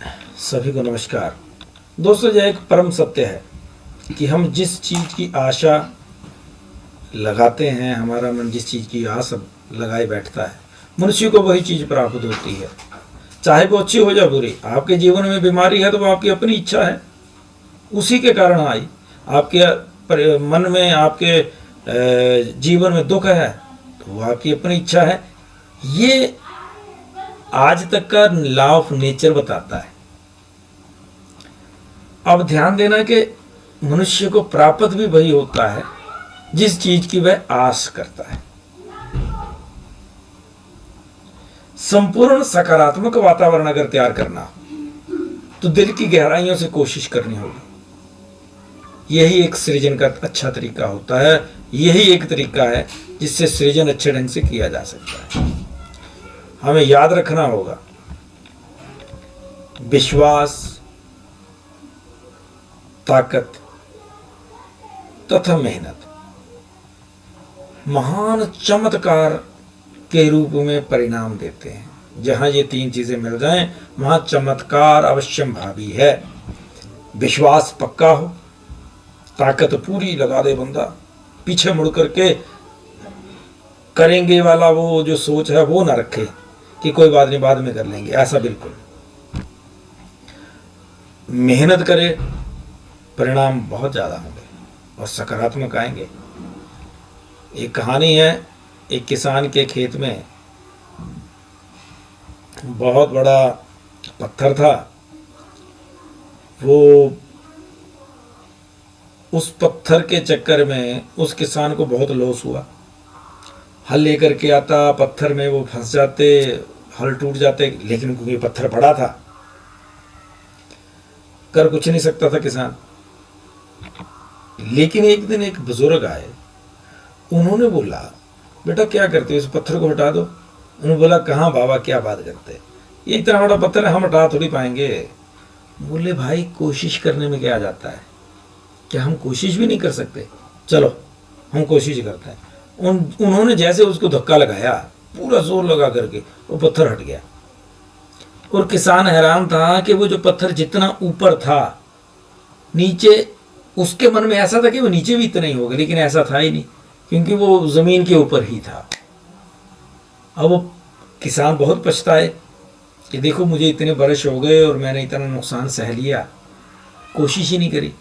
सभी को नमस्कार। दोस्तों, यह एक परम सत्य है कि हम जिस चीज़ की आशा लगाते हैं, हमारा मन जिस चीज़ की आस लगाए बैठता है, मनुष्य को वही चीज़ प्राप्त होती है, चाहे वो अच्छी हो या बुरी। आपके जीवन में बीमारी है तो वो आपकी अपनी इच्छा है, उसी के कारण आई। आपके मन में, आपके जीवन में दुख है तो वो आपकी अपनी इच्छा है। ये आज तक का लॉ ऑफ नेचर बताता है। अब ध्यान देना कि मनुष्य को प्राप्त भी वही होता है जिस चीज की वह आस करता है। संपूर्ण सकारात्मक वातावरण अगर तैयार करना हो तो दिल की गहराइयों से कोशिश करनी होगी। यही एक सृजन का अच्छा तरीका होता है। यही एक तरीका है जिससे सृजन अच्छे ढंग से किया जा सकता है। हमें याद रखना होगा, विश्वास, ताकत तथा मेहनत महान चमत्कार के रूप में परिणाम देते हैं। जहां ये तीन चीजें मिल जाएं, वहां चमत्कार अवश्यम भावी है। विश्वास पक्का हो, ताकत पूरी लगा दे बंदा, पीछे मुड़ करके करेंगे वाला वो जो सोच है वो ना रखे कि कोई बात नहीं, बाद में कर लेंगे, ऐसा बिल्कुल। मेहनत करे, परिणाम बहुत ज़्यादा होंगे और सकारात्मक आएंगे। एक कहानी है, एक किसान के खेत में बहुत बड़ा पत्थर था। वो उस पत्थर के चक्कर में उस किसान को बहुत लॉस हुआ। हल लेकर के आता, पत्थर में वो फंस जाते, हल टूट जाते, लेकिन क्योंकि पत्थर बड़ा था, कर कुछ नहीं सकता था किसान। लेकिन एक दिन एक बुजुर्ग आए, उन्होंने बोला, बेटा क्या करते हो, इस पत्थर को हटा दो। उन्होंने बोला, कहाँ बाबा, क्या बात करते, ये इतना बड़ा पत्थर है, हम हटा थोड़ी पाएंगे। बोले, भाई कोशिश करने में क्या जाता है, क्या हम कोशिश भी नहीं कर सकते? चलो हम कोशिश करते हैं। उन्होंने जैसे उसको धक्का लगाया, पूरा जोर लगा करके, वो पत्थर हट गया। और किसान हैरान था कि वो जो पत्थर जितना ऊपर था, नीचे उसके मन में ऐसा था कि वो नीचे भी इतना ही होगा, लेकिन ऐसा था ही नहीं, क्योंकि वो जमीन के ऊपर ही था। अब वो किसान बहुत पछताए कि देखो, मुझे इतने बरस हो गए और मैंने इतना नुकसान सह लिया, कोशिश ही नहीं करी।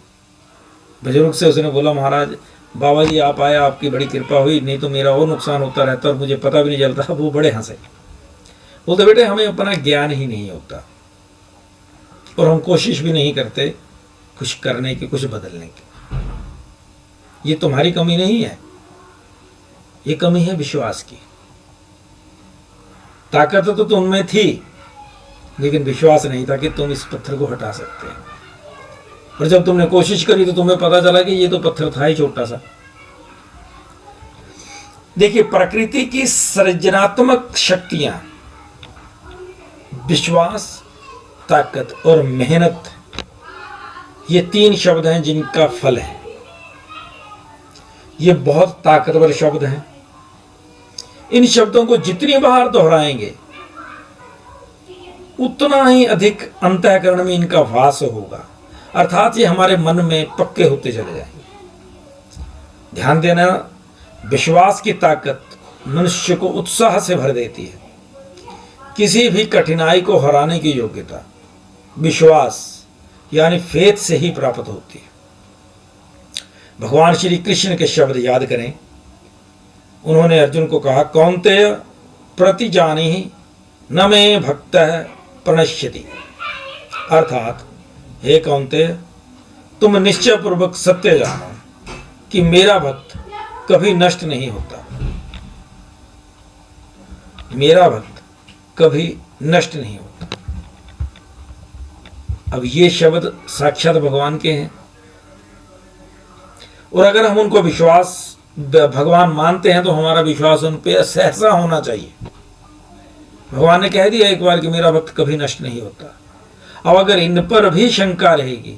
बुजुर्ग से उसने बोला, महाराज, बाबा जी आप आए, आपकी बड़ी कृपा हुई, नहीं तो मेरा और नुकसान होता रहता और मुझे पता भी नहीं चलता। वो बड़े हंसे, बोलते, बेटे हमें अपना ज्ञान ही नहीं होता और हम कोशिश भी नहीं करते कुछ करने की, कुछ बदलने की। ये तुम्हारी कमी नहीं है, ये कमी है विश्वास की। ताकत तो तुम में थी, लेकिन विश्वास नहीं था कि तुम इस पत्थर को हटा सकते हैं। और जब तुमने कोशिश करी तो तुम्हें पता चला कि ये तो पत्थर था ही छोटा सा। देखिए, प्रकृति की सृजनात्मक शक्तियां विश्वास, ताकत और मेहनत, ये तीन शब्द हैं जिनका फल है। ये बहुत ताकतवर शब्द हैं। इन शब्दों को जितनी बार दोहराएंगे उतना ही अधिक अंतःकरण में इनका वास होगा, अर्थात ये हमारे मन में पक्के होते चले जाएंगे। ध्यान देना, विश्वास की ताकत मनुष्य को उत्साह से भर देती है। किसी भी कठिनाई को हराने की योग्यता विश्वास यानी फेथ से ही प्राप्त होती है। भगवान श्री कृष्ण के शब्द याद करें। उन्होंने अर्जुन को कहा, कौन्तेय प्रतिजानीहि न मे भक्तः प्रणश्यति, अर्थात हे कौन्तेय, तुम निश्चय पूर्वक सत्य जानो कि मेरा भक्त कभी नष्ट नहीं होता। मेरा भक्त कभी नष्ट नहीं होता। अब ये शब्द साक्षात भगवान के हैं, और अगर हम उनको विश्वास भगवान मानते हैं तो हमारा विश्वास उन पे सहसा होना चाहिए। भगवान ने कह दिया एक बार कि मेरा भक्त कभी नष्ट नहीं होता। अब अगर इन पर भी शंका रहेगी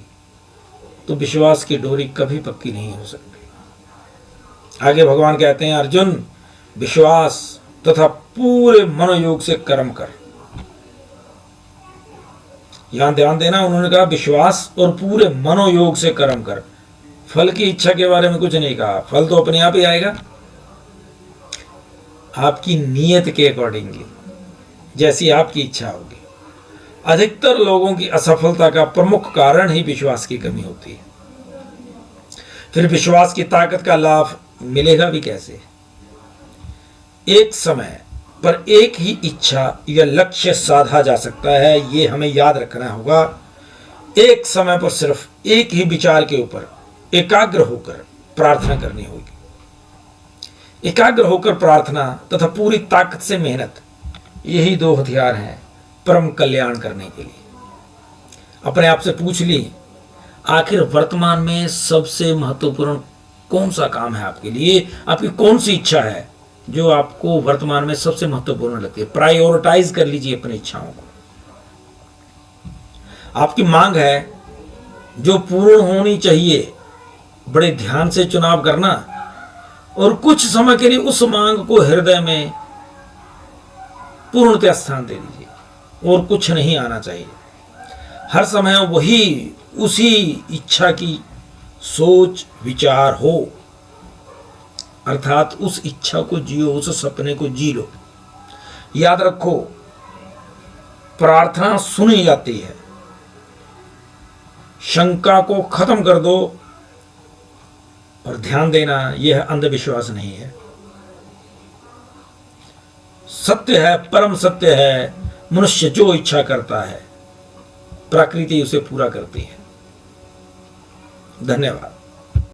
तो विश्वास की डोरी कभी पक्की नहीं हो सकती। आगे भगवान कहते हैं, अर्जुन, विश्वास तथा पूरे मनोयोग से कर्म कर। यहां ध्यान देना, उन्होंने कहा विश्वास और पूरे मनोयोग से कर्म कर। फल की इच्छा के बारे में कुछ नहीं कहा, फल तो अपने आप ही आएगा आपकी नीयत के अकॉर्डिंगली, जैसी आपकी इच्छा होगी। अधिकतर लोगों की असफलता का प्रमुख कारण ही विश्वास की कमी होती है। फिर विश्वास की ताकत का लाभ मिलेगा भी कैसे? एक समय पर एक ही इच्छा या लक्ष्य साधा जा सकता है, ये हमें याद रखना होगा। एक समय पर सिर्फ एक ही विचार के ऊपर एकाग्र होकर प्रार्थना करनी होगी। एकाग्र होकर प्रार्थना तथा पूरी ताकत से मेहनत, यही दो हथियार हैं परम कल्याण करने के लिए। अपने आप से पूछ ली, आखिर वर्तमान में सबसे महत्वपूर्ण कौन सा काम है आपके लिए? आपकी कौन सी इच्छा है जो आपको वर्तमान में सबसे महत्वपूर्ण लगती है? प्रायोरिटाइज कर लीजिए अपनी इच्छाओं को। आपकी मांग है जो पूर्ण होनी चाहिए, बड़े ध्यान से चुनाव करना और कुछ समय के लिए उस मांग को हृदय में पूर्णतः स्थान दे दीजिए और कुछ नहीं आना चाहिए। हर समय वही उसी इच्छा की सोच विचार हो, अर्थात उस इच्छा को जियो, उस सपने को जी लो। याद रखो, प्रार्थना सुनी जाती है। शंका को खत्म कर दो और ध्यान देना, यह अंधविश्वास नहीं है, सत्य है, परम सत्य है। मनुष्य जो इच्छा करता है प्रकृति उसे पूरा करती है। धन्यवाद।